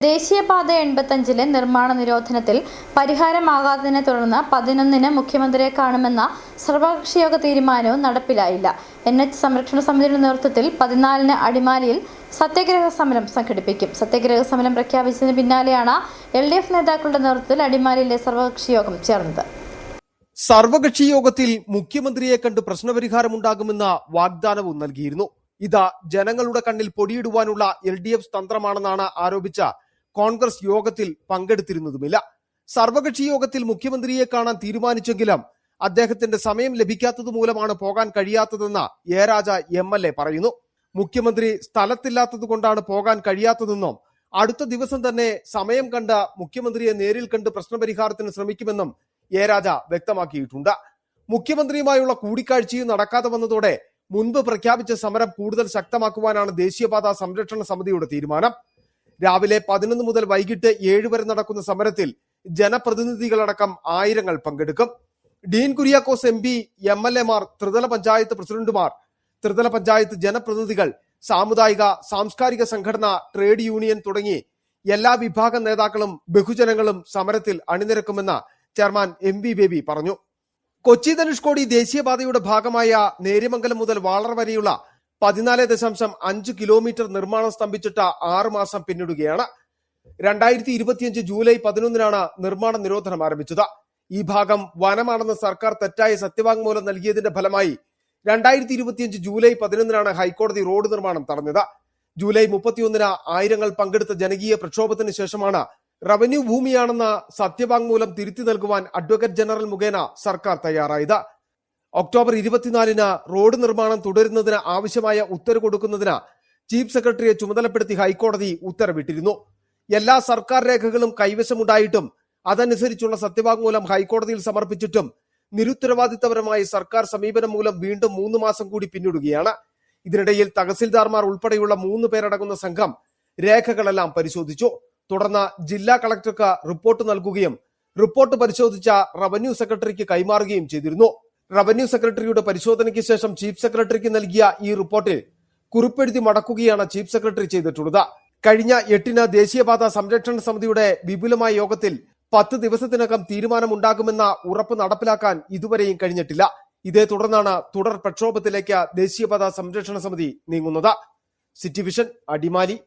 ദേശീയപാത 85 നിർമ്മാണ നിരോധനത്തിൽ പരിഹാരമാകാത്തതിനെ തുടർന്ന് 11-ന് മുഖ്യമന്ത്രിയെ കാണുമെന്ന സർവകക്ഷിയോഗ തീരുമാനവും നടപ്പിലായില്ല. NH സംരക്ഷണ സമിതിയുടെ നേതൃത്വത്തിൽ 14-ന് അടിമാലിയിൽ സത്യാഗ്രഹ സമരം സംഘടിപ്പിക്കും. സത്യാഗ്രഹ സമരം പ്രഖ്യാപിച്ചതിന് പിന്നാലെയാണ് LDF നേതാക്കളുടെ നേതൃത്വത്തിൽ അടിമാലിയിലെ സർവകക്ഷിയോഗം ചേർന്നത്. സർവകക്ഷി യോഗത്തിൽ മുഖ്യമന്ത്രിയെ കണ്ട് പ്രശ്നപരിഹാരമുണ്ടാകുമെന്ന വാഗ്ദാനവും നൽകിയിരുന്നു. ഇത് ജനങ്ങളുടെ കണ്ണിൽ പൊടിയിടുവാനുള്ള LDF തന്ത്രമാണെന്നാണ് ആരോപിച്ച കോൺഗ്രസ് യോഗത്തിൽ പങ്കെടുത്തിരുന്നതുമില്ല. സർവകക്ഷി യോഗത്തിൽ മുഖ്യമന്ത്രിയെ കാണാൻ തീരുമാനിച്ചെങ്കിലും അദ്ദേഹത്തിന്റെ സമയം ലഭിക്കാത്തത് മൂലമാണ് പോകാൻ കഴിയാത്തതെന്ന് എ രാജ MLA പറയുന്നു. മുഖ്യമന്ത്രി സ്ഥലത്തില്ലാത്തത് കൊണ്ടാണ് പോകാൻ കഴിയാത്തതെന്നും അടുത്ത ദിവസം തന്നെ സമയം കണ്ട മുഖ്യമന്ത്രിയെ നേരിൽ കണ്ട് പ്രശ്നപരിഹാരത്തിന് ശ്രമിക്കുമെന്നും എ രാജ വ്യക്തമാക്കിയിട്ടുണ്ട്. മുഖ്യമന്ത്രിയുമായുള്ള കൂടിക്കാഴ്ചയും നടക്കാതെ വന്നതോടെ മുൻപ് പ്രഖ്യാപിച്ച സമരം കൂടുതൽ ശക്തമാക്കുവാനാണ് ദേശീയപാത സംരക്ഷണ സമിതിയുടെ തീരുമാനം. രാവിലെ 11 മുതൽ വൈകിട്ട് 7 വരെ നടക്കുന്ന സമരത്തിൽ ജനപ്രതിനിധികളടക്കം ആയിരങ്ങൾ പങ്കെടുക്കും. ഡീൻ കുര്യാക്കോസ് MP, MLA മാർ, ത്രിതല പഞ്ചായത്ത് പ്രസിഡന്റുമാർ, ത്രിതല പഞ്ചായത്ത് ജനപ്രതിനിധികൾ, സാമുദായിക സാംസ്കാരിക സംഘടന, ട്രേഡ് യൂണിയൻ തുടങ്ങി എല്ലാ വിഭാഗം നേതാക്കളും ബഹുജനങ്ങളും സമരത്തിൽ അണിനിരക്കുമെന്ന് ചെയർമാൻ MV ബേബി പറഞ്ഞു. കൊച്ചി ധനുഷ്കോടി ദേശീയപാതയുടെ ഭാഗമായ നേര്യമംഗലം മുതൽ വാളർ വരെയുള്ള 14.5 കിലോമീറ്റർ നിർമ്മാണം സ്തംഭിച്ചിട്ട് 6 മാസം പിന്നിടുകയാണ്. 2025 ജൂലൈ 11-നാണ് നിർമ്മാണ നിരോധനം ആരംഭിച്ചത്. ഈ ഭാഗം വനമാണെന്ന് സർക്കാർ തെറ്റായ സത്യവാങ്മൂലം നൽകിയതിന്റെ ഫലമായി 2025 ജൂലൈ 11-നാണ് ഹൈക്കോടതി റോഡ് നിർമ്മാണം തടഞ്ഞത്. ജൂലൈ 31-ന് ആയിരങ്ങൾ പങ്കെടുത്ത ജനകീയ പ്രക്ഷോഭത്തിന് ശേഷമാണ് റവന്യൂ ഭൂമിയാണെന്ന സത്യവാങ്മൂലം തിരുത്തി നൽകുവാൻ അഡ്വക്കേറ്റ് ജനറൽ മുഖേന സർക്കാർ തയ്യാറായത്. ഒക്ടോബർ 24-ന് റോഡ് നിർമ്മാണം തുടരുന്നതിന് ആവശ്യമായ ഉത്തരവ് കൊടുക്കുന്നതിന് ചീഫ് സെക്രട്ടറിയെ ചുമതലപ്പെടുത്തി ഹൈക്കോടതി ഉത്തരവിട്ടിരുന്നു. എല്ലാ സർക്കാർ രേഖകളും കൈവശമുണ്ടായിട്ടും അതനുസരിച്ചുള്ള സത്യവാങ്മൂലം ഹൈക്കോടതിയിൽ സമർപ്പിച്ചിട്ടും നിരുത്തരവാദിത്തപരമായ സർക്കാർ സമീപനം മൂലം വീണ്ടും 3 മാസം കൂടി പിന്നിടുകയാണ്. ഇതിനിടയിൽ തഹസിൽദാർമാർ ഉൾപ്പെടെയുള്ള 3 പേരടങ്ങുന്ന സംഘം രേഖകളെല്ലാം പരിശോധിച്ചു. തുടർന്ന് ജില്ലാ കളക്ടർക്ക് റിപ്പോർട്ട് നൽകുകയും റിപ്പോർട്ട് പരിശോധിച്ച റവന്യൂ സെക്രട്ടറിക്ക് കൈമാറുകയും ചെയ്തിരുന്നു. റവന്യൂ സെക്രട്ടറിയുടെ പരിശോധനയ്ക്ക് ശേഷം ചീഫ് സെക്രട്ടറിക്ക് നൽകിയ ഈ റിപ്പോർട്ടിൽ കുറിപ്പെഴുതി മടക്കുകയാണ് ചീഫ് സെക്രട്ടറി ചെയ്തിട്ടുള്ളത്. കഴിഞ്ഞ 8-ന് ദേശീയപാത സംരക്ഷണ സമിതിയുടെ വിപുലമായ യോഗത്തിൽ 10 ദിവസത്തിനകം തീരുമാനമുണ്ടാകുമെന്ന ഉറപ്പ് നടപ്പിലാക്കാൻ ഇതുവരെയും കഴിഞ്ഞിട്ടില്ല. ഇതേ തുടർന്നാണ് തുടർ പ്രക്ഷോഭത്തിലേക്ക് ദേശീയപാത സംരക്ഷണ സമിതി നീങ്ങുന്നത്. City vision, Adimali.